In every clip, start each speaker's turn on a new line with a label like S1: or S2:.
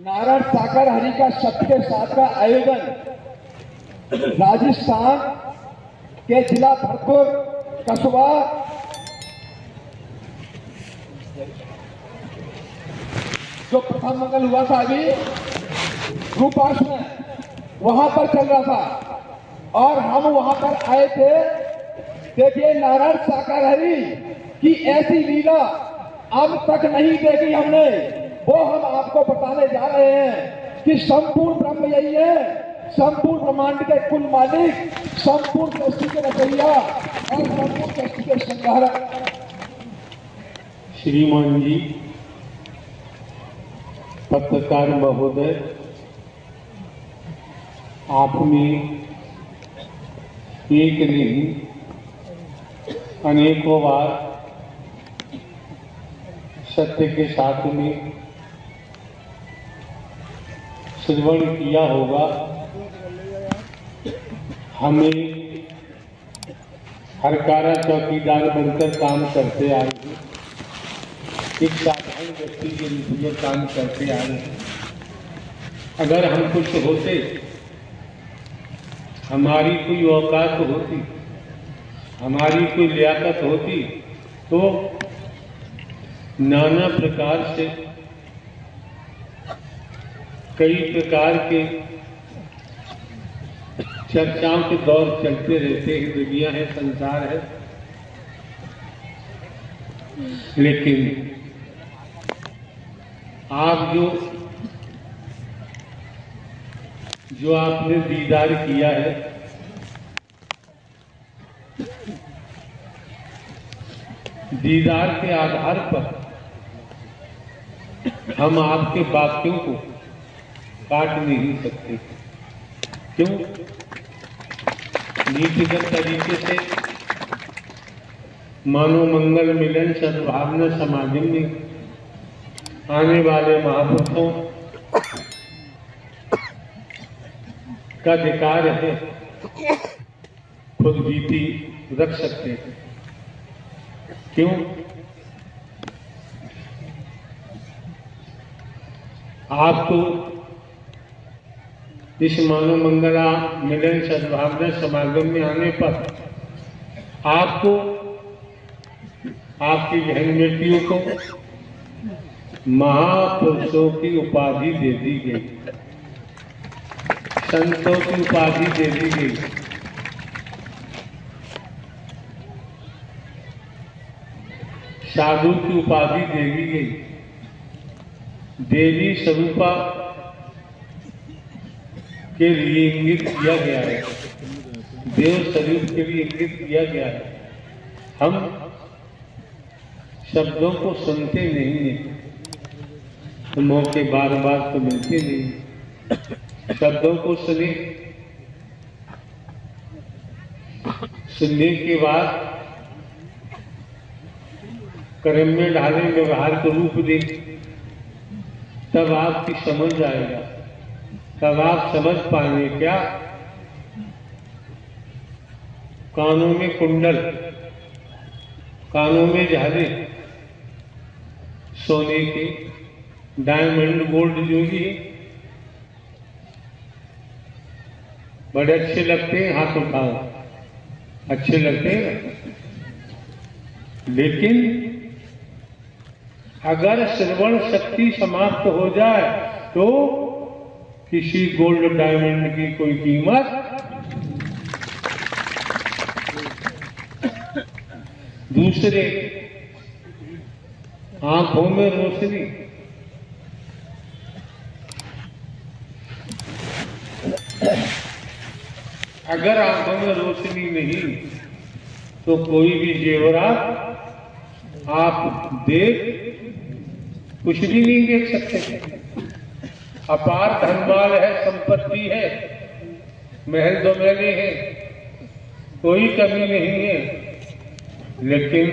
S1: नारायण सागर हरि का शब्द के साथ का आयोजन राजस्थान के जिला भरतपुर कस्बा जो प्रथम मंगल हुआ था अभी रूपास में, वहां पर चल रहा था और हम वहां पर आए थे। देखिए, नारायण सागर हरि की ऐसी लीला अब तक नहीं देखी हमने, वो हम आपको बताने जा रहे हैं कि संपूर्ण ब्रह्म यही है, संपूर्ण ब्रह्मांड के कुल मालिक, संपूर्ण सृष्टि के रचयिता और संपूर्ण सृष्टि के संहारक।
S2: श्रीमान जी, पत्रकार महोदय, आपने एक नहीं अनेकों बार सत्य के साथ में श्रवण किया होगा। हमें हरकारा चौकीदार बनकर काम करते आए हैं, एक साधारण व्यक्ति के रूप में काम करते आए हैं। अगर हम कुछ होते, हमारी कोई औकात होती, हमारी कोई लियाकत होती, तो नाना प्रकार से कई प्रकार के चर्चाओं के दौर चलते रहते हैं। दुनिया है, संसार है, लेकिन आप जो आपने दीदार किया है, दीदार के आधार पर हम आपके वाक्यों को काट नहीं सकते। क्यों? नीतिगत तरीके से मानव मंगल मिलन सद्भावना समागम में आने वाले महापुरुषों का अधिकार है, खुद बीती रख सकते हैं। क्यों? आप तो इस मानव मंगला मिलन सद्भावना समागम में आने पर आपको, आपकी बहन बेटियों को महापुरुषों की उपाधि दे दी गई, संतों की उपाधि दे दी गई। साधु की उपाधि दे दी गई। देवी स्वरूपा के लिए इंगित किया गया है, देव स्वरूप के लिए इंगित किया गया है। हम शब्दों को सुनते नहीं हैं, तो मौके बार बार तो मिलते नहीं। शब्दों को सुनने के बाद कर्म में ढाले, व्यवहार को रूप दे, तब आपकी समझ आएगा, तब आप समझ पाएंगे। क्या? कानों में कुंडल, कानों में झाले सोने के, डायमंड गोल्ड जो भी बड़े अच्छे लगते हैं, हाथ उठाओ, अच्छे लगते हैं। लेकिन अगर श्रवण शक्ति समाप्त हो जाए तो किसी गोल्ड डायमंड की कोई कीमत दूसरे आंखों में रोशनी, अगर आंखों में रोशनी नहीं तो कोई भी जेवरात आप देख कुछ भी नहीं देख सकते। अपार धनमाल है, संपत्ति है, महल दो महले हैं, कोई कमी नहीं है, लेकिन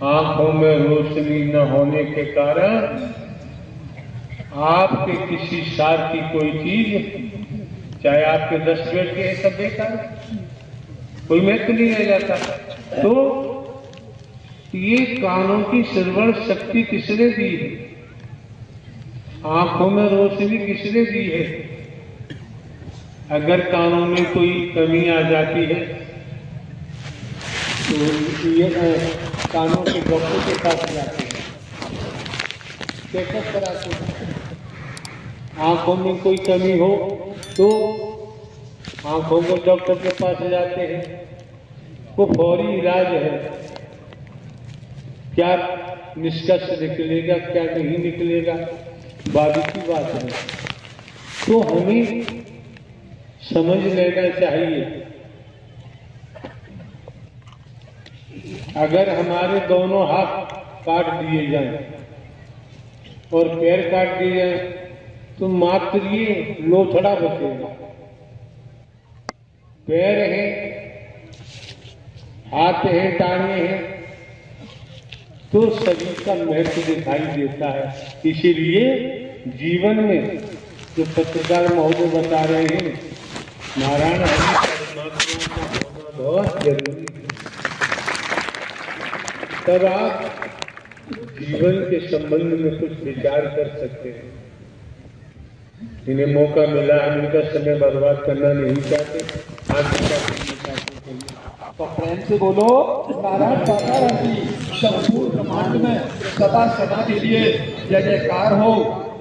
S2: आंखों में रोशनी न होने के कारण आपके किसी सार की कोई चीज, चाहे आपके 10 बेटे हैं, सब बेकार, कोई महत्व नहीं रह जाता। तो ये कानों की श्रवण शक्ति किसने दी है? आंखों में रोशनी किसने दी है? अगर कानों में कोई कमी आ जाती है तो ये कानों के डॉक्टर के पास जाते हैं, चेकअप कराते हैं। आंखों में कोई कमी हो तो आंखों के डॉक्टर के पास जाते हैं, वो फौरी इलाज है। क्या निष्कर्ष निकलेगा क्या नहीं निकलेगा बाद की बात है, तो हमें समझ लेना चाहिए। अगर हमारे दोनों हाथ काट दिए जाएं और पैर काट दिए जाएं तो मात्र ये लोथड़ा बचेगा। पैर हैं, हाथ हैं, टांगे हैं, तो शरीर का महत्व दिखाई देता है। इसीलिए जीवन में जो पत्रकार महोदय बता रहे हैं, नारायण हरि परमात्मा का होना बहुत जरूरी है। तब आप जीवन के संबंध में कुछ विचार कर सकते हैं। इन्हें मौका मिला, हम इनका समय बर्बाद करना नहीं चाहते, आगे का करना चाहते हैं।
S1: तो प्रेम से बोलो नारायण साकार हरि संपूर्ण ब्रह्मांड में सदा सदा के लिए जय जयकार हो।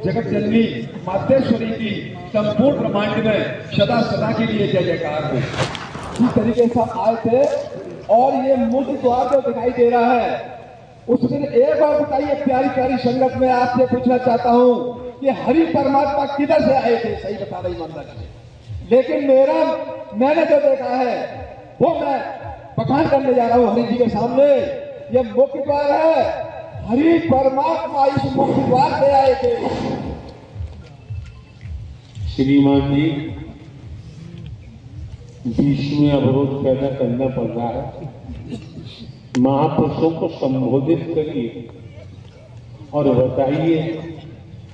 S1: जगत जननी मातेश्वरी की संपूर्ण ब्रह्मांड में सदा सदा के लिए जय जयकार हो। इस तरीके से आए थे और ये मुख्य द्वार जो दिखाई दे रहा है, उस दिन एक बार बताइए प्यारी प्यारी संगत में आपसे पूछना चाहता हूँ कि हरि परमात्मा किधर से आए थे? सही बता रही मंदिर, लेकिन मैंने जो देखा है वो मैं बखान करने जा रहा हूँ हरि जी के सामने। ये मुख्य द्वार है, हरि परमात्मा इस मुख्य द्वार से आए थे।
S2: श्रीमान जी, बीच में अवरोध पैदा करना पड़ रहा है। महापुरुषों को संबोधित करिए और बताइए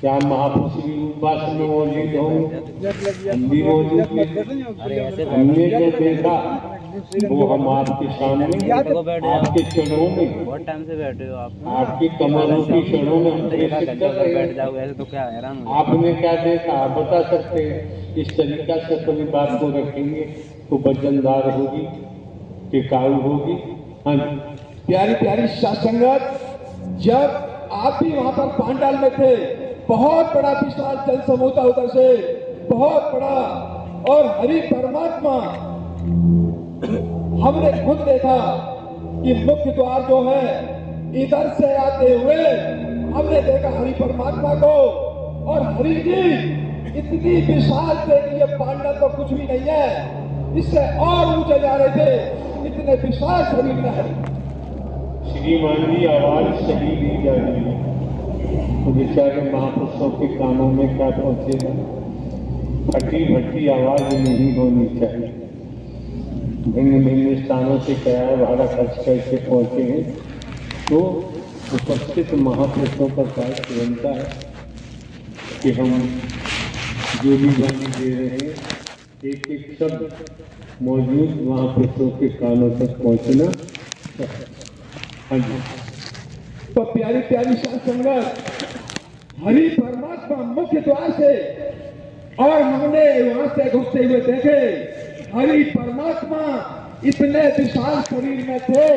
S2: क्या महापुरुष भी उपास में मौजूद होंगे, हम भी मौजूद हैं। हमने जो देखा वो हम आपके सामने आपके चरणों में,
S3: बहुत टाइम से बैठे हो आप,
S2: आपकी कमरों की चरणों में हम प्रेषित कर रहे
S3: बैठ
S2: हैं।
S3: जाओगे ऐसे तो क्या हैरान हो।
S2: आपने क्या देखा आप बता सकते हैं? इस तरीका से अपनी बात को रखेंगे तो वजनदार होगी, टिकाऊ होगी। हाँ जी,
S1: प्यारी प्यारी सत्संगत, जब आप भी वहां पर पांडाल में थे, बहुत बड़ा विशाल जन समूह था उधर से, बहुत बड़ा, और हरि परमात्मा हमने खुद देखा कि मुख्य द्वार जो है इधर से आते हुए हमने देखा हरि परमात्मा को, और हरि जी इतनी विशाल थे कि ये पांडाल तो कुछ भी नहीं है, इससे और ऊंचे जा रहे थे, इतने विशाल शरीर में हरि।
S2: श्रीमान जी, आवाज सही दी जा रही है तो बेचारे महापुरुषों के कानों में क्या पहुंचेगा? फटी फटी आवाज नहीं होनी चाहिए। भिन्न भिन्न स्थानों से किराया भाड़ा खर्च करके पहुंचे हैं तो उपस्थित महापुरुषों का कार्य बनता है कि हम जो भी वाणी दे रहे हैं एक एक शब्द मौजूद महापुरुषों के कानों तक पहुंचना। हाँ जी,
S1: तो प्यारी प्यारी संगत, हरि परमात्मा मुख्य द्वार से, और हमने वहां से घुसते हुए देखे हरि परमात्मा इतने विशाल शरीर में थे,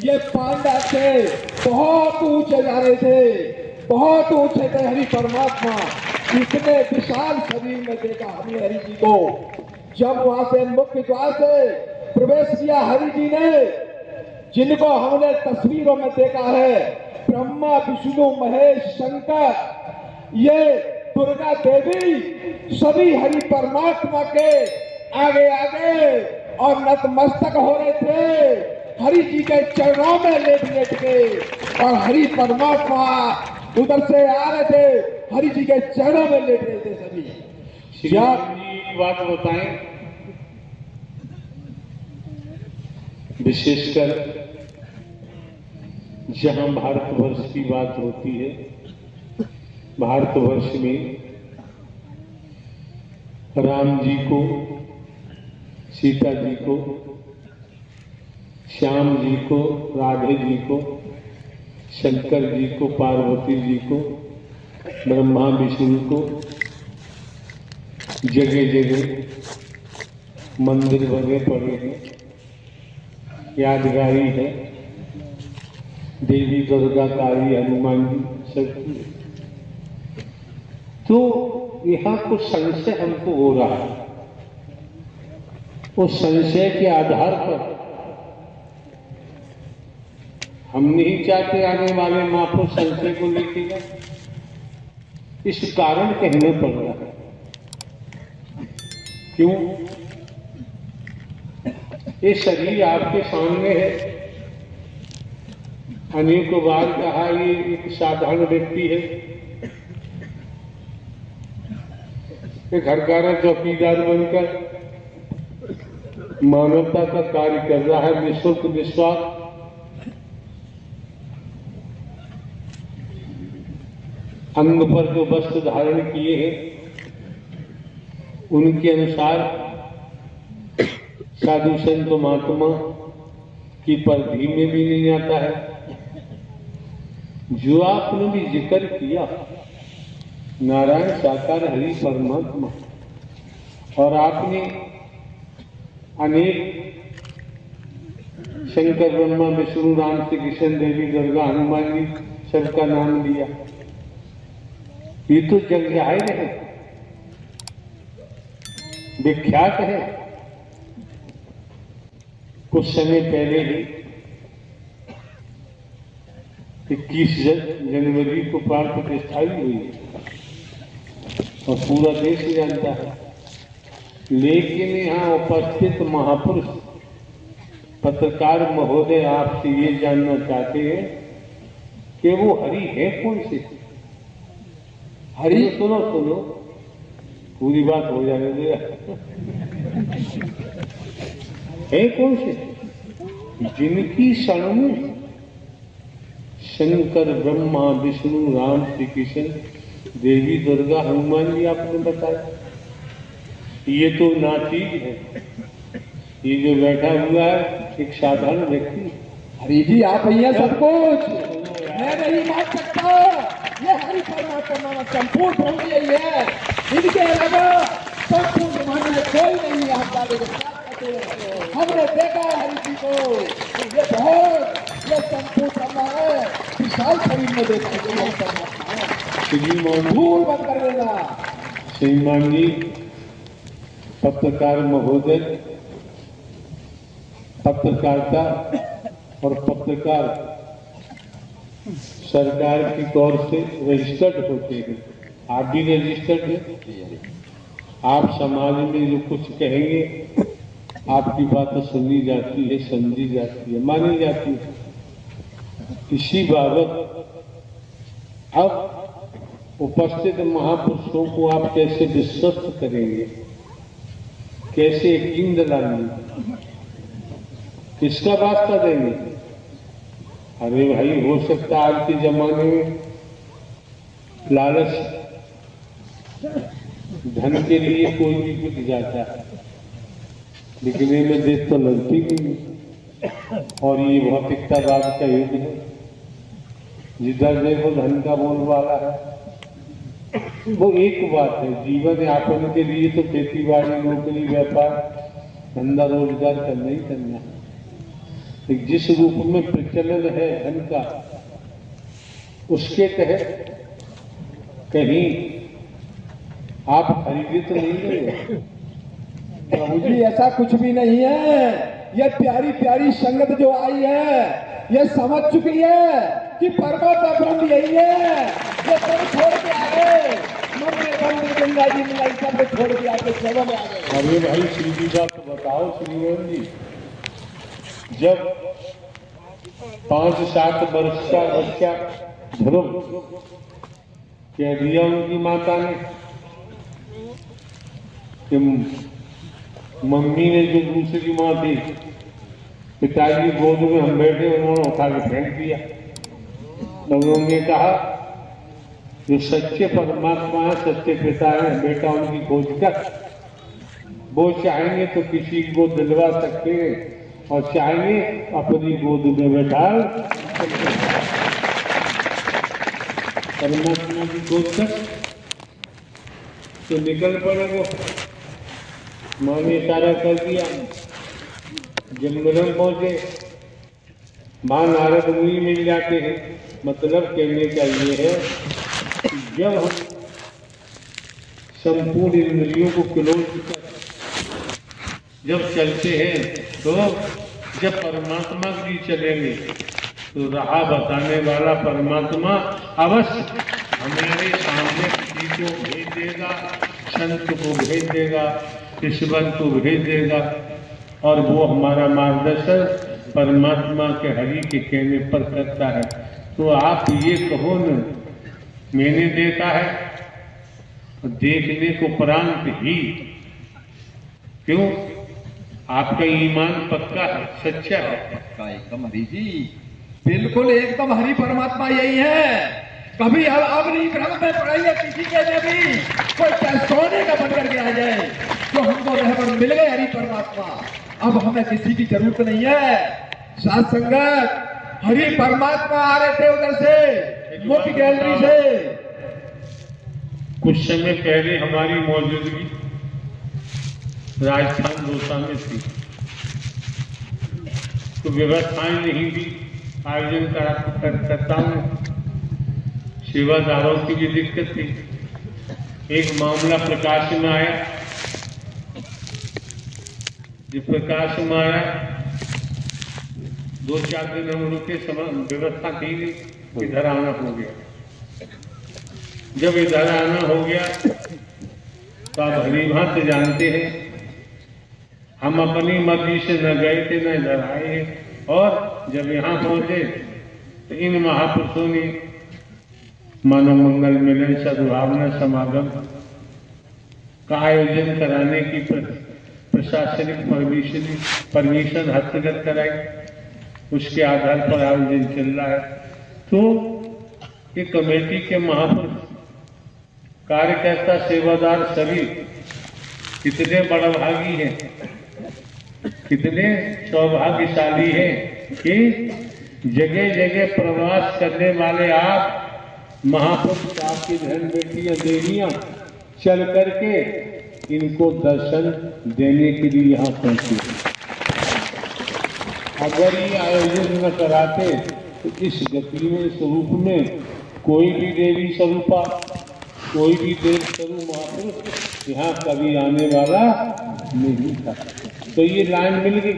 S1: ये पांडा थे, बहुत ऊंचे जा रहे थे, बहुत ऊंचे थे हरि परमात्मा, इतने विशाल शरीर में देखा हमने हरि जी को। जब वहां से मुख्य द्वार से प्रवेश किया हरि जी ने, जिनको हमने तस्वीरों में देखा है, ब्रह्मा विष्णु महेश शंकर, ये दुर्गा देवी, सभी हरि परमात्मा के आगे आगे और नतमस्तक हो रहे थे हरि जी के चरणों में लेट लेट के, और हरि परमात्मा उधर से आ रहे थे, हरि जी के चरणों में लेट रहे थे सभी।
S2: श्रीमान जी एक बात बताएं, विशेषकर जहां भारतवर्ष की बात होती है, भारतवर्ष में राम जी को, सीता जी को, श्याम जी को, राधे जी को, शंकर जी को, पार्वती जी को, ब्रह्मा विष्णु को जगह जगह मंदिर बने पड़े हैं, यादगारी है। देवी दुर्गा काली हनुमान जी सब। तो यहाँ कुछ संशय हमको हो रहा है, उस संशय के आधार पर हम नहीं चाहते आने वाले महापुरुष संशय को लेके जाए, इस कारण कहना पड़ रहा है। क्यों? ये शरीर आपके सामने है, अनेकों बार कहा ये एक साधारण व्यक्ति है, एक घरकारा चौकीदार बनकर मानवता का कार्य कर रहा है, निःशुल्क निस्वार्थ। अंग पर जो वस्त्र धारण किए हैं उनके अनुसार साधु संत महात्मा की परिधि में भी नहीं आता है। जो आपने भी जिक्र किया नारायण साकार हरि परमात्मा, और आपने अनेक शंकर ब्रह्मा विष्णु राम श्री कृष्ण देवी दुर्गा हनुमान जी सबका नाम लिया, ये तो जग जाहिर है, विख्यात है। कुछ समय पहले ही 21 जनवरी को प्राण प्रतिष्ठा हुई और पूरा देश ही जानता है। लेकिन यहाँ उपस्थित महापुरुष पत्रकार महोदय आपसे ये जानना चाहते हैं कि वो हरि है कौन से? हरि सुनो सुनो, पूरी बात हो जाने दो। है कौन से? जिनकी शरण में शंकर ब्रह्मा विष्णु राम श्री कृष्ण देवी दुर्गा हनुमान जी आपने बताया। ये तो नाचीज है, ये जो बैठा हुआ है एक साधारण व्यक्ति।
S1: हरि जी आप ही हैं सब कुछ, मैं नहीं मान सकता। ये हरि परमात्मा संपूर्ण ब्रह्म यही है, इनके अलावा संपूर्ण ब्रह्मांड में कोई नहीं है। आप दावे के साथ कहते हैं, हमने देखा है हरि जी को, ये बहुत ये संपूर्ण ब्रह्म है, विशाल शरीर में देखा है परमात्मा है। भूल मत कर देना।
S2: श्रीमान जी पत्रकार महोदय, पत्रकारिता और पत्रकार सरकार की तौर से रजिस्टर्ड होते हैं। आप भी रजिस्टर्ड हैं। आप समाज में जो कुछ कहेंगे आपकी बात सुनी जाती है, समझी जाती है, मानी जाती है। इसी बाबत अब उपस्थित महापुरुषों को आप कैसे विश्वस्त करेंगे, कैसे यकीन दिलाएंगे, किसका वास्ता देंगे? अरे भाई, हो सकता है आज के जमाने में लालच धन के लिए कोई भी बिक जाता है, लेकिन ये में देश तो लगती नहीं। और ये भौतिकतावाद का युग है, जिधर देखो धन का बोलबाला है। वो एक बात है, जीवन यापन के लिए तो खेती बाड़ी नौकरी व्यापार धंधा रोजगार करना ही करना है। जिस रूप में प्रचलन है धन का, उसके तहत कहीं आप खरीदे तो नहीं गए।
S1: प्रभु जी ऐसा कुछ भी नहीं है। ये प्यारी प्यारी संगत जो आई है ये समझ चुकी है कि परमात्मा ब्रह्म यही है। ये सब छोड़ के आ गए, गंगा जी मिलाई सब छोड़ के आके सेवा में आ गए।
S2: अरे भाई सीधी बात बताओ श्रीमान जी, जब 5-7 वर्ष का बच्चा ध्रुव कह दिया उनकी माता ने कि मम्मी ने जो दूसरी माँ थी, पिताजी गोद में हम बैठे, उन्होंने उठा के फेंक दिया। तो उन्होंने कहा जो सच्चे परमात्मा है, सच्चे पिता है, बेटा उनकी खोज कर, वो चाहेंगे तो किसी को दिलवा सकते हैं और चाहेंगे अपनी गोद में बैठा। परमात्मा की गोद तक तो निकल पड़े वो। माँ ने इशारा कर दिया, जंगलम पहुंचे, माँ नारद मुनि मिल जाते हैं। मतलब कहने का ये है कि जब हम संपूर्ण इंद्रियों को क्लोज कर जब चलते हैं, तो जब परमात्मा की चलेंगे तो राह बताने वाला परमात्मा अवश्य हमारे सामने किसी को भेज देगा, संत को भेज देगा, ईश्वर को भेज देगा, और वो हमारा मार्गदर्शन परमात्मा के हरि के कहने पर करता है। तो आप ये कहो न, मैंने देखा है, देखने को उपरांत ही, क्यों? आपका ईमान पक्का है, सच्चा है।
S1: पक्का एकदम हरि जी, बिल्कुल एकदम हरि परमात्मा यही है। कभी अब नहीं भ्रम में पड़ेंगे किसी के लिए भी कोई सोने का बनकर के आ जाए, तो हमको रहबर मिल गए हरि परमात्मा। अब हमें किसी की जरूरत नहीं है। साथ संगत हरि परमात्मा आ रहे थे उधर से, मुख्य गैलरी से।
S2: कुछ समय पहले हमारी मौजूदगी राजस्थान दौसा में थी, तो व्यवस्थाएं नहीं थी, आयोजन करता हूँ, सेवादारों की भी दिक्कत थी। एक मामला प्रकाश में आया, जब प्रकाश में आया 2-4 दिन हम रुके, व्यवस्था थी नहीं, इधर आना हो गया। जब इधर आना हो गया तो आप हरिभांत जानते हैं, हम अपनी मर्जी से न गए थे न इधर आए हैं, और जब यहाँ पहुंचे तो इन महापुरुषों ने मानव मंगल मिलन सद्भावना समागम का आयोजन कराने की प्रशासनिक परमिशन हस्तगत कराई। उसके आधार पर आयोजन चल रहा है। तो ये कमेटी के महापुरुष, कार्यकर्ता, सेवादार सभी कितने बड़भागी हैं, कितने सौभाग्यशाली हैं कि जगह जगह प्रवास करने वाले आप महापुरुष, आपकी बहन बेटियां देवियां चल करके इनको दर्शन देने के लिए यहाँ पहुंचे। अगर ये आयोजन न कराते तो इस गति में, स्वरूप में कोई भी देवी स्वरूपा, कोई भी देव स्वरूप महापुरुष यहाँ कभी आने वाला नहीं था। तो ये लाइन मिल गई,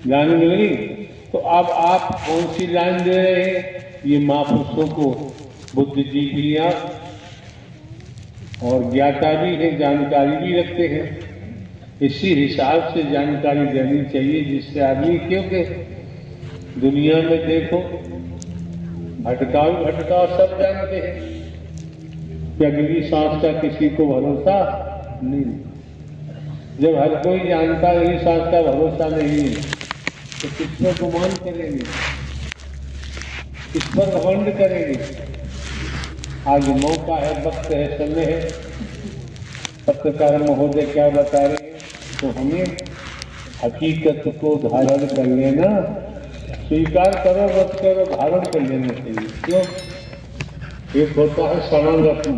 S2: लाइन मिल गई। तो अब आप कौन सी लाइन दे रहे हैं? ये महापुरुषों को बुद्धिजीवियां और ज्ञाता भी है, जानकारी भी रखते हैं। इसी हिसाब से जानकारी देनी चाहिए जिससे आदमी, क्योंकि दुनिया में देखो भटकाव सब जानते हैं कि अगली सांस का किसी को भरोसा नहीं। जब हर कोई जानता है अगली सांस का भरोसा नहीं है तो किस पर गुमान करेंगे, किस पर घमंड करेंगे? आज मौका है, वक्त है, समय है। पत्रकार महोदय क्या बता रहे हैं, तो हमें हकीकत को धारण कर लेना, स्वीकार करो मत करो, धारण कर लेना चाहिए। क्यों? एक होता है शरणागत,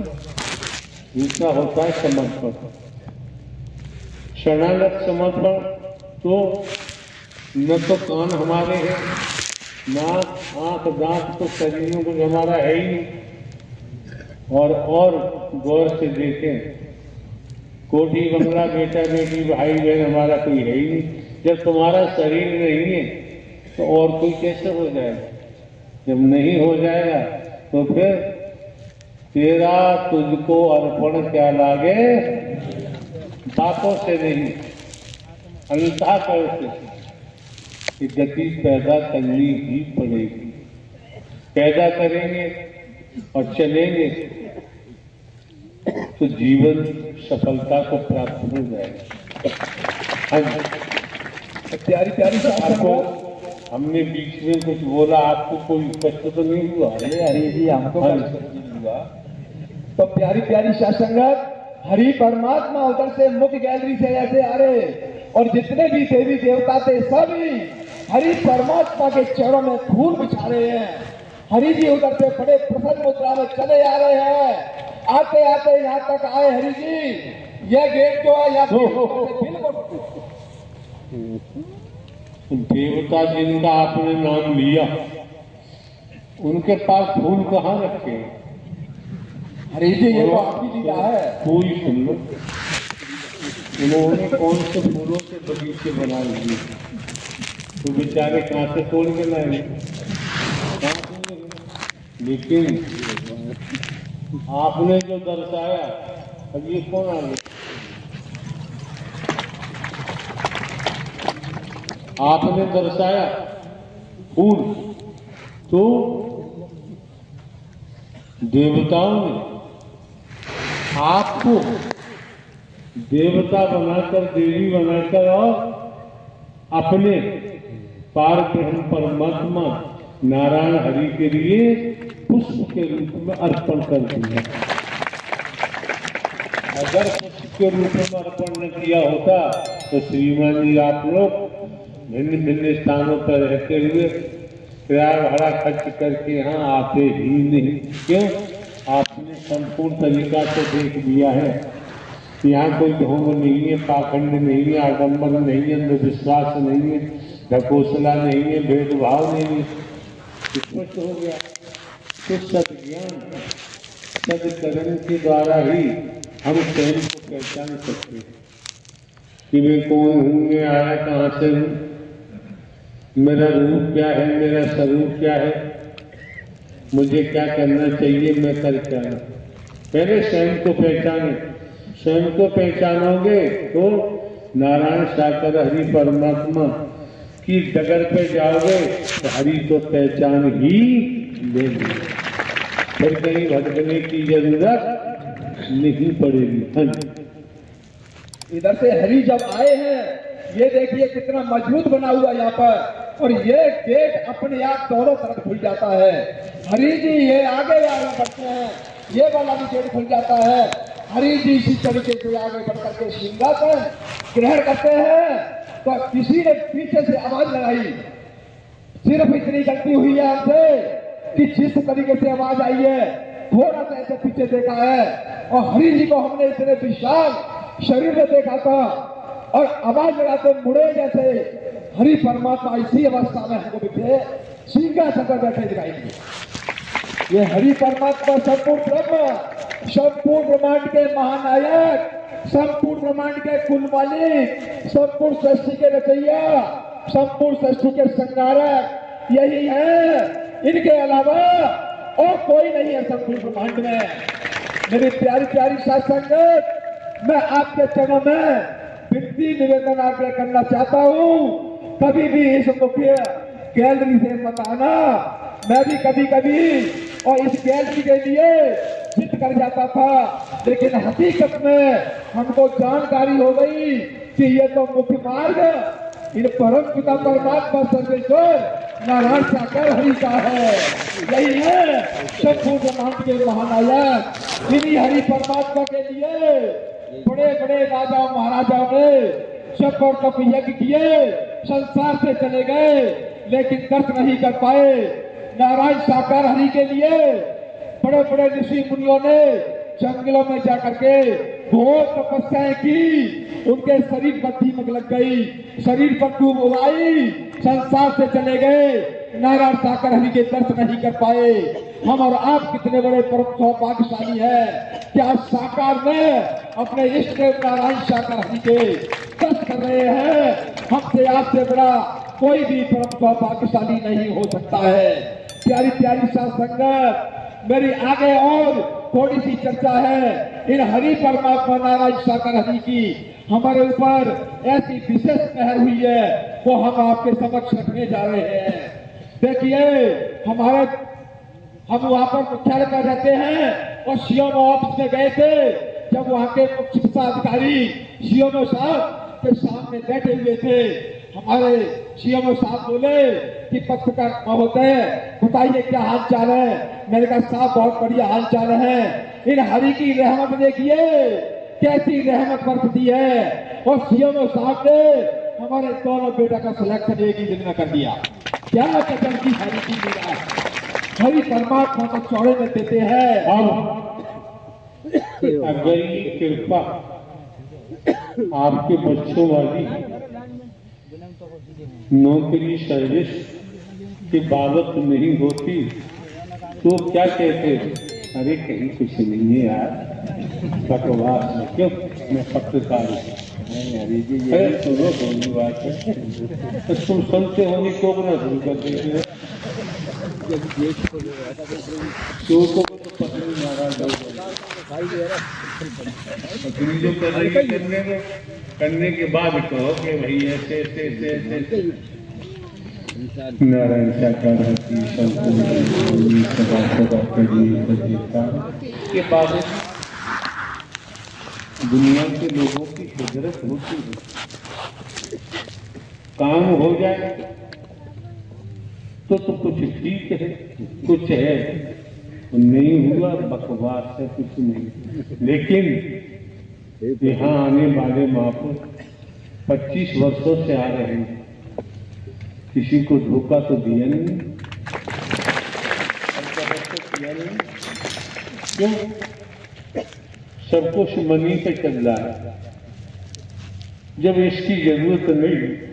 S2: दूसरा होता है समर्पण। शरणागत समर्पण तो न तो कान हमारे हैं, नाक, आंख, दांत तो शरीरों को हमारा है ही नहीं। और गौर से देखें, कोठी बंगला, बेटा बेटी, भाई बहन हमारा कोई है ही नहीं। जब तुम्हारा शरीर नहीं है तो और कोई कैसे हो जाएगा? जब नहीं हो जाएगा तो फिर तेरा तुझको अर्पण क्या लागे, बातों से नहीं, अंतःकरण से कि गति पैदा करनी ही पड़ेगी। पैदा करेंगे और चलेंगे तो जीवन सफलता को प्राप्त हो जाएगा।
S1: प्यारी प्यारी
S2: आपको हमने बीच में कुछ बोला, आपको कोई कष्ट तो नहीं हुआ?
S1: अरे जी, हमको कष्ट नहीं हुआ। तो प्यारी प्यारी सत्संगत, हरि परमात्मा उधर से मुख्य गैलरी से ऐसे आ रहे, और जितने भी देवी देवता थे सभी हरि परमात्मा के चरणों में फूल बिछा रहे हैं। हरि जी उधर से बड़े प्रसन्न मुद्रा में चले आ रहे हैं। आते आते यहाँ तक आए हरि जी, यह गेट जो है यहाँ बिल्कुल
S2: देवता जिनका आपने नाम लिया, उनके पास फूल कहाँ रखे?
S1: हरि जी ये तो आपकी लीला है।
S2: फूल सुन लो, उन्होंने कौन से फूलों से बगीचे बना लिए? तो बेचारे कहाँ से तोड़ के लाएंगे? लेकिन आपने जो दर्शाया, अब ये कौन आ गया? आपने दर्शाया फूल, तो देवताओं ने आपको देवता बनाकर, देवी बनाकर और अपने पार ब्रह्म परमात्मा नारायण हरि के लिए पुष्प के रूप में अर्पण कर दिया। अगर पुष्प के रूप में अर्पण न किया होता तो श्रीमान जी आप लोग भिन्न भिन्न स्थानों पर रहते हुए किराया भाड़ा खर्च करके यहाँ आते ही नहीं। क्यों? आपने संपूर्ण तरीका से देख लिया है कि यहाँ कोई ढोंग नहीं है, पाखंड नहीं है, आडम्बर नहीं है, अंधविश्वास नहीं है, ढकोसला नहीं है, भेदभाव नहीं है। स्पष्ट हो गया। तो सद्ज्ञान सदकर्म के द्वारा ही हम स्वयं को पहचान सकते हैं कि मैं कौन हूँ, मैं आया कहाँ से हूँ, मेरा रूप क्या है, मेरा स्वरूप क्या है, मुझे क्या करना चाहिए, मैं कर क्या हूँ। पहले स्वयं को पहचाने। स्वयं को पहचानोगे तो नारायण साकार हरि परमात्मा की डगर पे जाओगे तो हरि तो पहचान ही लेंगे, फिर कहीं भटकने की जरूरत नहीं पड़ेगी।
S1: इधर से हरि जब आए हैं, ये देखिए कितना मजबूत बना हुआ यहाँ पर, और ये गेट अपने आप दोनों तरफ खुल जाता है। हरि जी ये आगे बढ़ते हैं, ये वाला भी गेट खुल जाता है। हरि जी इसी तरीके से आगे बढ़ करके सिंहासन ग्रहण करते हैं। तो किसी ने पीछे से आवाज लगाई, सिर्फ इतनी गलती हुई है हमसे कि जिस तरीके से आवाज आई है थोड़ा सा ऐसे पीछे देखा है, और हरि जी को हमने इतने विशाल शरीर में देखा था और आवाज लगाते मुड़े जैसे हरि परमात्मा इसी अवस्था में हमको दिखे सिंहासन पर बैठे दिखाई दिए। ये हरि परमात्मा संपूर्ण ब्रह्म, संपूर्ण ब्रह्मांड के महानायक, संपूर्ण ब्रह्मांड के कुल मालिक, संपूर्ण सृष्टि के रचैया, संपूर्ण सृष्टि के संहारक यही है। इनके अलावा और कोई नहीं है संपूर्ण ब्रह्मांड में। मेरी प्यारी प्यारी साथ संगत, मैं आपके चरणों में विनती निवेदन आगे करना चाहता हूँ, कभी भी इस मुख्य गैलरी से मत आना। मैं भी कभी कभी और इस गैलरी के लिए जिद कर जाता था, लेकिन हकीकत में हमको जानकारी हो गई कि ये तो मुख्य मार्ग इन परम पिता परमात्मा सर्वेश्वर नारायण साकार हरि का है। यही है संपूर्ण ब्रह्मांड के महानायक। इन्हीं हरि परमात्मा के लिए बड़े बड़े राजाओं महाराजाओं ने शप और तप यज्ञ किए, संसार से चले गए, लेकिन दर्शन नहीं कर पाए। नारायण साकार हरि के लिए बड़े बड़े ऋषि मुनियों ने जंगलों में जाकर के बहुत तपस्याएं की, उनके शरीर पर दीमक लग गई, शरीर पर धूप उगाई, संसार से चले गए, नारायण साकार हरि के दर्शन नहीं कर पाए। हम और आप कितने बड़े परम सौभाग्यशाली हैं कि आज साकार में अपने इष्ट देव नारायण साकार हरि के दर्शन कर रहे हैं। हमसे आपसे बड़ा कोई भी परम सौभाग्यशाली नहीं हो सकता है। प्यारी प्यारी साथ संगत, मेरी आगे और थोड़ी सी चर्चा है इन हरि परमात्मा नारायण साकार हरि की। हमारे ऊपर ऐसी विशेष मेहर हुई है, वो हम आपके समक्ष रखने जा रहे हैं। देखिए, हम वहां पर मुख्यालय पर रहते हैं और सीएमओ ऑफिस में गए थे। जब वहां के मुख्य चिकित्सा अधिकारी सीएमओ साहब के सामने बैठे हुए थे, हमारे सीएमओ साहब बोले कि पत्रकार महोदय बताइए क्या हाल चाल है। मैंने कहा साहब बहुत बढ़िया हाल चाल है। इन हरि की रहमत देखिए कैसी रहमत बरसती है। और सीएमओ साहब ने हमारे दोनों बेटा का सिलेक्शन एक ही दिन में कर दिया। क्या कदम की हरि की लीला है। हरि परमात्मा को चौड़े में देते हैं।
S2: अब अगर ये कृपा आपके बच्चों वाली नौकरी सर्विस की बाबत नहीं होती तो क्या कहते? अरे कहीं कुछ नहीं है यार, बकवास है। क्यों? मैं पत्रकार हूँ। अरे सुनो दोनों बात है तो तुम सुनते होंगे क्यों ना शुरू कर देंगे? क्यों को तो पत्नी नाराज हो पत्नी जो कर रही है करने के बाद कहो कि भाई ऐसे ऐसे ऐसे ऐसे नारायण साकार के बाद दुनिया के लोगों की हिजरत होती है। काम हो जाए तो कुछ ठीक है, कुछ है, नहीं हुआ बकवास है, कुछ नहीं। लेकिन यहाँ आने वाले महापुरुष 25 वर्षों से आ रहे हैं, किसी को धोखा तो दिया नहीं, किया नहीं। क्यों? सब कुछ मनी पे चल रहा है। जब इसकी जरूरत नहीं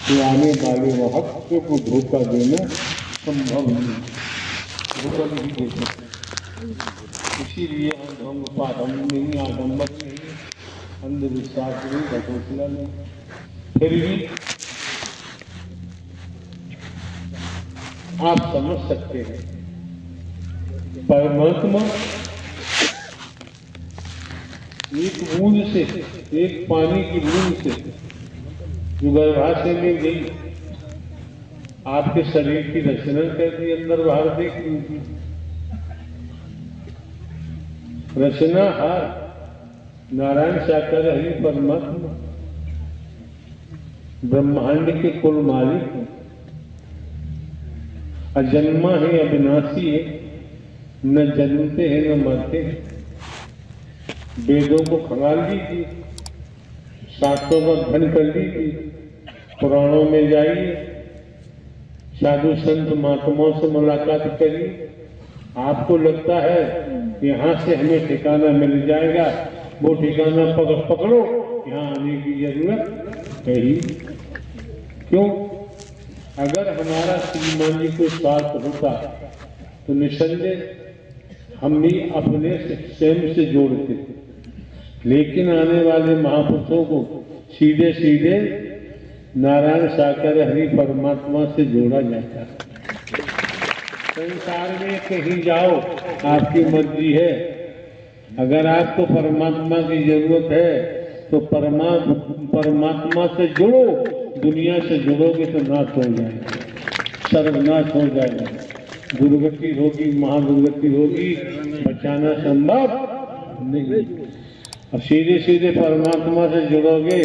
S2: तो आने वाले वक्त को धोखा देना संभव नहीं, धोखा नहीं दे सकते। इसीलिए हम पादम नहीं, आडम्बर नहीं, अंधविश्वास नहीं, घटोसला नहीं। फिर भी आप समझ सकते हैं परमात्मा एक बूंद से, एक पानी की बूंद से जो गर्भाशय में गई, आपके शरीर की रचना कर दी, अंदर बाहर देख ली। रचना हार नारायण साकार हरि परमात्मा ब्रह्मांड के कुल मालिक है, अजन्मा है, अविनाशी है, न जन्मते हैं न मरते हैं। वेदों को खंगाल लीजिए, शास्त्रों का अध्ययन कर लीजिए, पुराणों में जाइए, साधु संत महात्माओं से मुलाकात करिए। आपको लगता है यहाँ से हमें ठिकाना मिल जाएगा, वो ठिकाना पकड़ो, यहाँ आने की जरूरत है ही। क्यों? अगर हमारा श्रीमान जी को स्वार्थ होता तो निसंदेह हम भी अपने स्वयं से जोड़ते, लेकिन आने वाले महापुरुषों को सीधे सीधे नारायण साकार हरि परमात्मा से जोड़ा जाता है। संसार में कहीं जाओ, आपकी मर्जी है। अगर आपको परमात्मा की जरूरत है तो परमात्मा से जुड़ो, दुनिया से जुड़ोगे तो नाश हो जाएगा, सर्वनाश हो जाएगा, दुर्गति होगी, महादुर्गति होगी, बचाना संभव नहीं। और सीधे सीधे परमात्मा से जुड़ोगे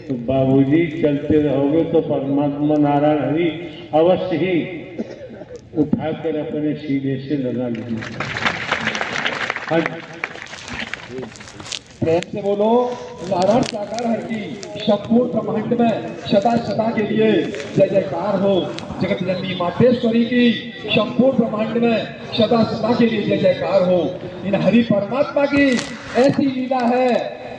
S2: तो बाबूजी चलते रहोगे तो परमात्मा नारायण हरि अवश्य ही उठाकर अपने सीधे से लगा लेंगे।
S1: प्रेम से बोलो नारायण साकार हरि की संपूर्ण ब्रह्मांड में सदा सदा के लिए जय जयकार हो। जगत जननी मातेश्वरी की संपूर्ण ब्रह्मांड में सदा सदा के लिए जय जयकार हो। इन हरि परमात्मा की ऐसी लीला है,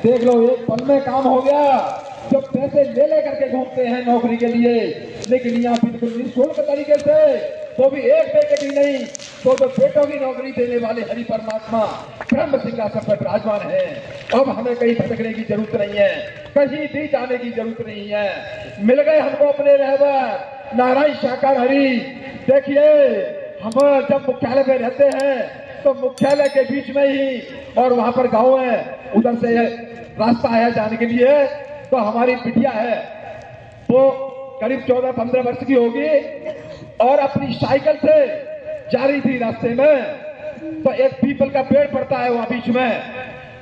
S1: देख लो एक पल में काम हो गया। जब पैसे ले लेकर के घूमते हैं नौकरी के लिए, लेकिन यहाँ बिल्कुल निःशुल्क तरीके से, तो भी एक बेटे की नहीं तो बेटों की नौकरी देने वाले हरि परमात्मा ब्रह्म सिंहासन पर विराजमान है। अब हमें कहीं भटकने की जरूरत नहीं है, कहीं भी जाने की जरूरत नहीं है। मिल गए हमको अपने रहबर नारायण साकार हरि। देखिए हम जब मुख्यालय में रहते हैं तो मुख्यालय के बीच में ही, और वहां पर गांव है, उधर से रास्ता है जाने के लिए। तो हमारी बिटिया है, वो करीब 14-15 वर्ष की होगी, और अपनी साइकिल से जा रही थी रास्ते में। तो एक पीपल का पेड़ पड़ता है वहां बीच में।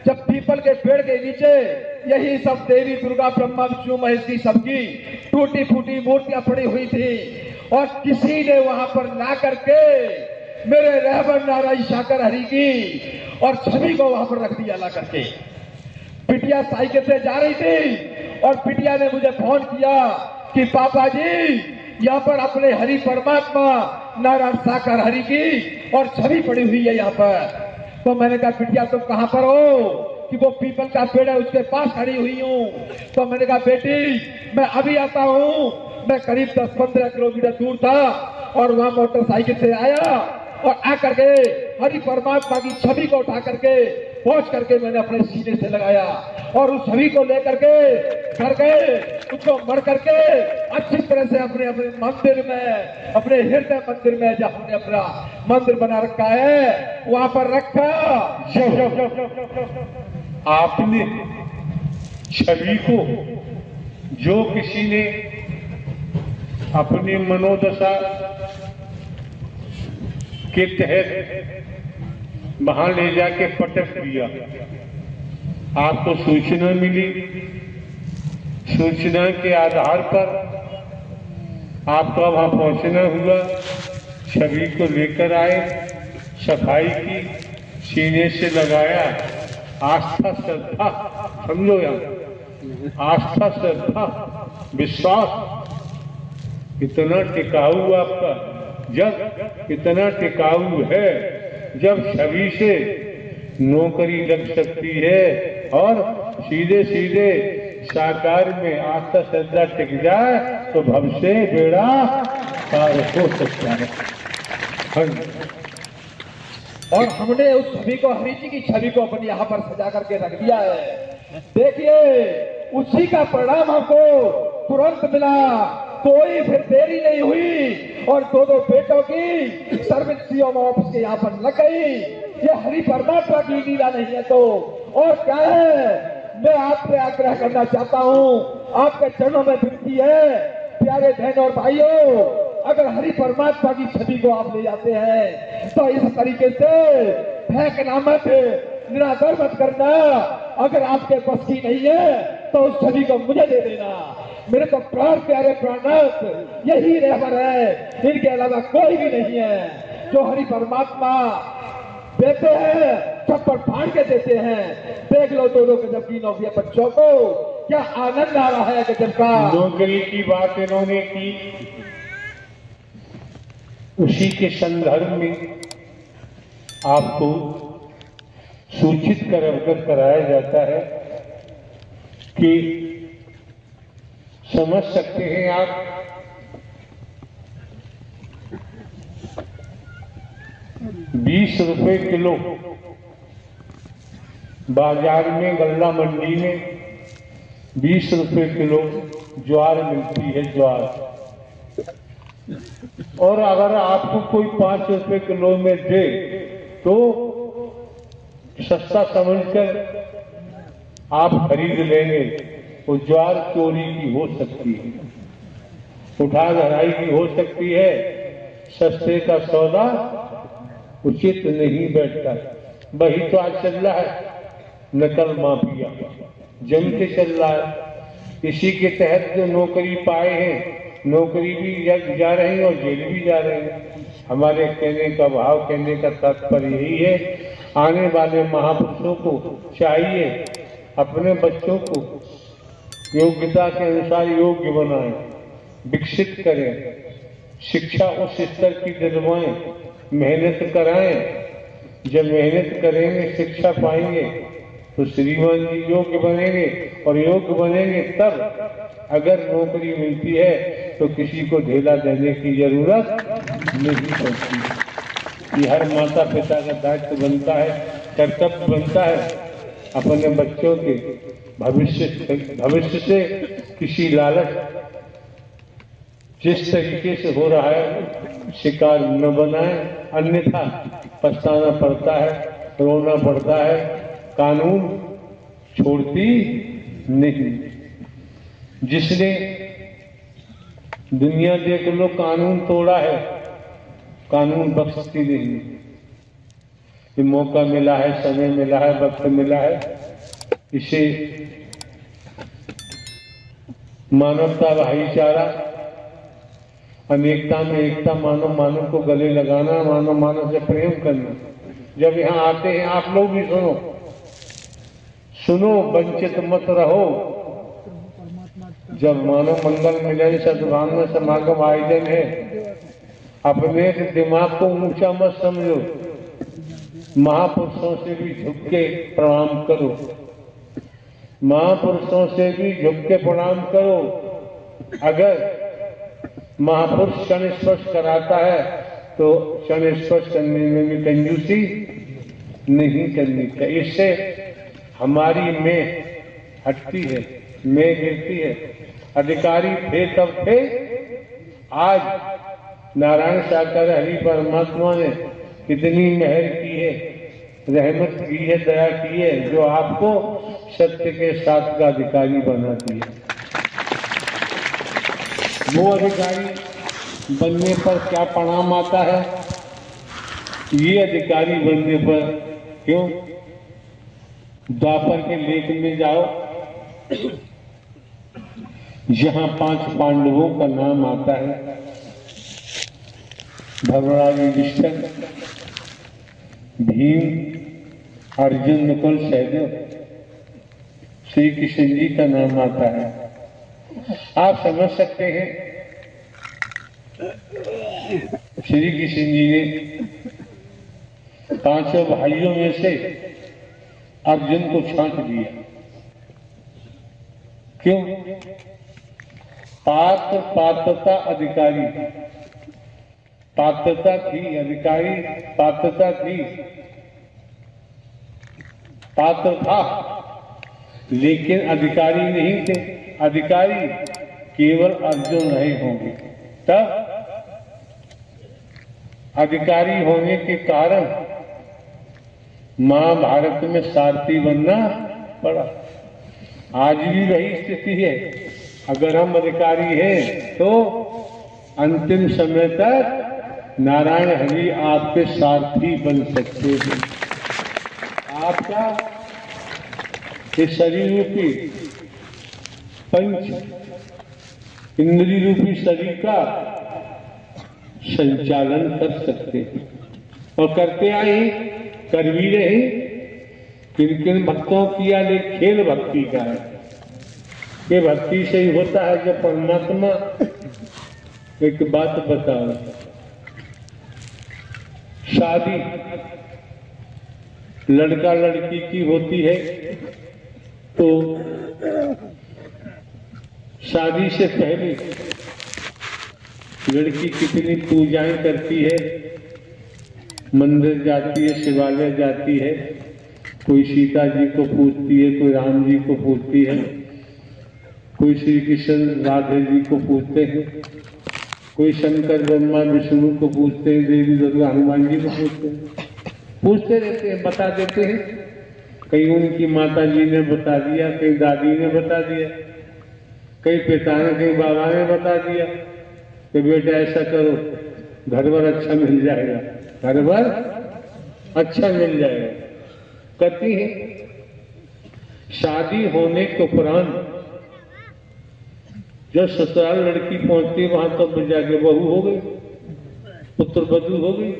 S1: जब पीपल के पेड़ के नीचे यही सब देवी दुर्गा ब्रह्मा विष्णु महेश की सबकी टूटी फूटी मूर्तियां पड़ी हुई थी, और किसी ने वहां पर ला करके मेरे रहबर नारायण साकार हरि की और छवि को वहां पर रख दिया ला करके। बिटिया साइकिल से जा रही थी और बिटिया ने मुझे फोन किया कि पापा जी यहाँ पर अपने हरि परमात्मा नारायण साकार हरि की और छवि पड़ी हुई है यहाँ पर। तो मैंने कहा बिटिया तुम कहाँ पर हो? कि वो पीपल का पेड़ है उसके पास खड़ी हुई हूँ। तो मैंने कहा बेटी मैं अभी आता हूँ। मैं करीब 10-15 किलोमीटर दूर था और वहां मोटरसाइकिल से आया और आकर के हरि परमात्मा की छवि को उठा करके पहुंच करके मैंने अपने सीने से लगाया और उस छवि को लेकर के घर गए, उसको मर करके अच्छी तरह से अपने अपने मंदिर में, अपने हृदय मंदिर में जब हमने अपना मंदिर बना रखा है वहां पर रखा।
S2: आपने छवि को जो किसी ने अपनी मनोदशा के तहत वहां ले जाके पटक दिया, आपको सूचना मिली, सूचना के आधार पर आपका वहां पहुंचना हुआ, छवि को लेकर आए, सफाई की, सीने से लगाया। आस्था श्रद्धा समझो यहाँ, आस्था श्रद्धा विश्वास इतना टिकाऊ आपका, जब इतना टिकाऊ है जब छवि से नौकरी लग सकती है और सीधे सीधे साकार में आस्था श्रद्धा टिक जाए तो भव से बेड़ा पार हो सकता है।
S1: और हमने उस छवि को, हरि जी की छवि को अपने यहाँ पर सजा करके रख दिया है। देखिए उसी का परिणाम हमको तुरंत मिला, कोई फिर देरी नहीं हुई और दो बेटों की सर्विस सीओ ऑफिस के यहाँ पर लग गई। ये हरि परमात्मा की लीला नहीं है तो और क्या है? मैं आपसे आग्रह करना चाहता हूँ, आपके चरणों में विनती है प्यारे बहनों और भाइयों, अगर हरि परमात्मा की छवि को आप ले जाते हैं तो इस तरीके से फेंकना मत, निरादर मत करना। अगर आपके बस की नहीं है तो उस छवि को मुझे दे देना। मेरे तो प्राण प्यारे प्राणनाथ यही रहबर है, इनके अलावा कोई भी नहीं है। जो हरि परमात्मा देते हैं छप्पर फाड़ के देते हैं। देख लो दो गजब की नौकरियां बच्चों को, क्या आनंद आ रहा है गजब का।
S2: नौकरी की बात इन्होंने की, उसी के संदर्भ में आपको सूचित कर अवगत कराया जाता है कि समझ सकते हैं आप, 20 रुपए किलो बाजार में, गल्ला मंडी में 20 रुपए किलो ज्वार मिलती है, ज्वार। और अगर आपको कोई 5 रुपए किलो में दे तो सस्ता समझकर आप खरीद लेंगे। वो ज्वार चोरी की हो सकती है, उठा धराई की हो सकती है। सस्ते का सौदा उचित नहीं बैठता। वही तो आज चल रहा है, नकल माफिया जम के चल रहा है। इसी के तहत जो नौकरी पाए हैं, नौकरी भी जा रहे हैं और जेल भी जा रहे हैं। हमारे कहने का भाव, कहने का तात्पर्य यही है, आने वाले महापुरुषों को चाहिए अपने बच्चों को योग्यता के अनुसार योग्य बनाएं, विकसित करें, शिक्षा उस स्तर की दिलवाएं, मेहनत कराएं। जब मेहनत करेंगे, शिक्षा पाएंगे तो श्रीमान जी योग्य बनेंगे, और योग्य बनेंगे तब अगर नौकरी मिलती है तो किसी को ढेला देने की जरूरत नहीं पड़ती। ये हर माता पिता का दायित्व बनता है, कर्तव्य बनता है अपने बच्चों के भविष्य से किसी लालच जिस तरीके से हो रहा है शिकार न बनाए, अन्यथा पछताना पड़ता है, रोना पड़ता है। कानून छोड़ती नहीं। जिसने दुनिया देख लो कानून तोड़ा है, कानून बख्शती नहीं। ये मौका मिला है, समय मिला है, वक्त मिला है, इसे मानवता, भाईचारा, अनेकता में एकता, मानव मानव को गले लगाना, मानव मानव से प्रेम करना। जब यहाँ आते हैं आप लोग भी सुनो, वंचित मत रहो। जब मानव मंगल मिलन सद्भावना समागम आयोजन है, अपने दिमाग को ऊंचा मत समझो, महापुरुषों से भी झुक के प्रणाम करो, महापुरुषों से भी झुक के प्रणाम करो। अगर महापुरुष क्षण स्पर्श कराता है तो क्षण स्पर्श करने में भी कंजूसी नहीं करनी चाहिए। इससे हमारी में हटती है, में गिरती है। अधिकारी थे तब थे, आज नारायण साकार हरि परमात्मा ने कितनी मेहर की है, रहमत की है, दया की है, जो आपको सत्य के साथ का अधिकारी बनाती है। वो अधिकारी बनने पर क्या परिणाम आता है? ये अधिकारी बनने पर क्यों द्वापर के लेख में जाओ, जहां 5 पांडवों का नाम आता है, धर्मराज युधिष्ठिर, भीम, अर्जुन, नकुल, सहदेव, श्री कृष्ण जी का नाम आता है। आप समझ सकते हैं श्री कृष्ण जी ने 5 भाइयों में से अर्जुन को छांट दिया। क्यों? पात्रता अधिकारी, पात्रता थी, अधिकारी पात्रता थी, पात्र था, लेकिन अधिकारी नहीं थे। अधिकारी केवल अर्जुन रहे होंगे। तब अधिकारी होने के कारण महाभारत में सारथी बनना पड़ा। आज भी वही स्थिति है। अगर हम अधिकारी हैं तो अंतिम समय तक नारायण हरि आपके सारथी बन सकते हैं। आपका इस शरीर रूपी पंच इंद्रिय रूपी शरीर का संचालन कर सकते हैं और करते आए, कर भी रहे। किन किन भक्तों किया ले खेल भक्ति का है। ये भक्ति से ही होता है जब परमात्मा। एक बात बताओ, शादी लड़का लड़की की होती है तो शादी से पहले लड़की कितनी पूजाएं करती है, मंदिर जाती है, शिवालय जाती है, कोई सीता जी को पूजती है, कोई राम जी को पूजती है, कोई श्री कृष्ण राधे जी को पूजते हैं, कोई शंकर ब्रह्मा विष्णु को पूजते हैं, देवी दुर्गा हनुमान जी को पूजते हैं, पूछते रहते हैं, बता देते हैं। कहीं उनकी माता जी ने बता दिया, कहीं दादी ने बता दिया, कहीं पिता ने, कहीं बाबा ने बता दिया कि बेटा ऐसा करो, घर भर अच्छा मिल जाएगा, घर भर अच्छा मिल जाएगा। कहती है शादी होने के उपरांत जब ससुराल लड़की पहुंचती वहां तो जाके बहू हो गई, पुत्र वधू हो गई,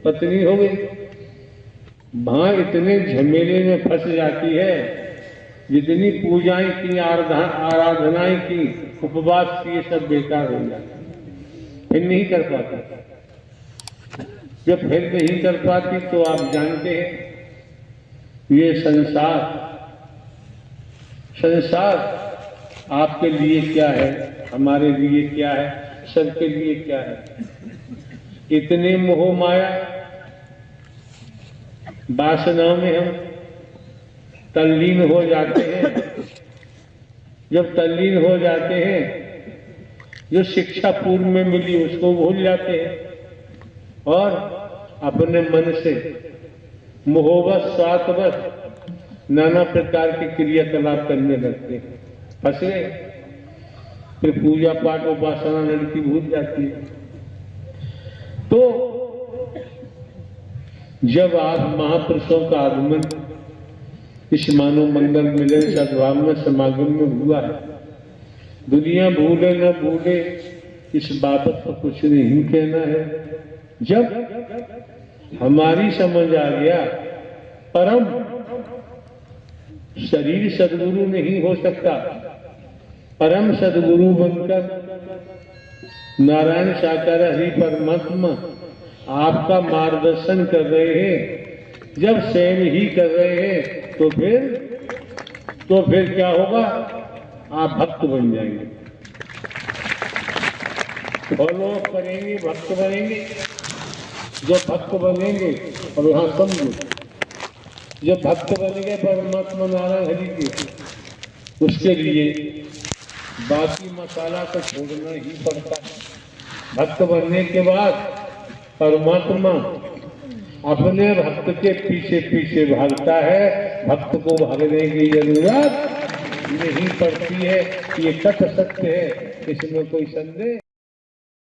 S2: पत्नी हो गई। वहां इतने झमेले में फंस जाती है, जितनी पूजाएं की, आराधनाएं की, उपवास किए, सब बेकार हो जाते, फिर नहीं कर पाती। जब फिर नहीं कर पाती तो आप जानते हैं ये संसार आपके लिए क्या है, हमारे लिए क्या है, सबके लिए क्या है। इतने मोह माया वासना में हम तल्लीन हो जाते हैं। जब तल्लीन हो जाते हैं, जो शिक्षा पूर्व में मिली उसको भूल जाते हैं और अपने मन से मोहवश, स्वार्थवश नाना प्रकार के क्रियाकलाप करने लगते हैं। फंस गए। फिर पूजा पाठ उपासना लड़की भूल जाती है। तो जब आप महापुरुषों का आगमन इस मानव मंगल मिलन सद्भाव में समागम में हुआ है, दुनिया भूले न भूले इस बाबत को कुछ नहीं कहना है। जब हमारी समझ आ गया परम शरीर सदगुरु नहीं हो सकता, परम सदगुरु बनकर नारायण साकार हरि परमात्मा आपका मार्गदर्शन कर रहे हैं, जब स्वयं ही कर रहे हैं तो फिर क्या होगा? आप भक्त बन जाएंगे, फॉलो करेंगे, भक्त बनेंगे। जब भक्त बनेंगे, और यहाँ समझो, जब भक्त बनेंगे परमात्मा नारायण हरि के, उसके लिए बाकी मसाला तो छोड़ना ही पड़ता है। भक्त बनने के बाद परमात्मा अपने भक्त के पीछे पीछे भागता है, भक्त को भागने की जरूरत नहीं पड़ती है। ये कट सत्य है, इसमें कोई संदेह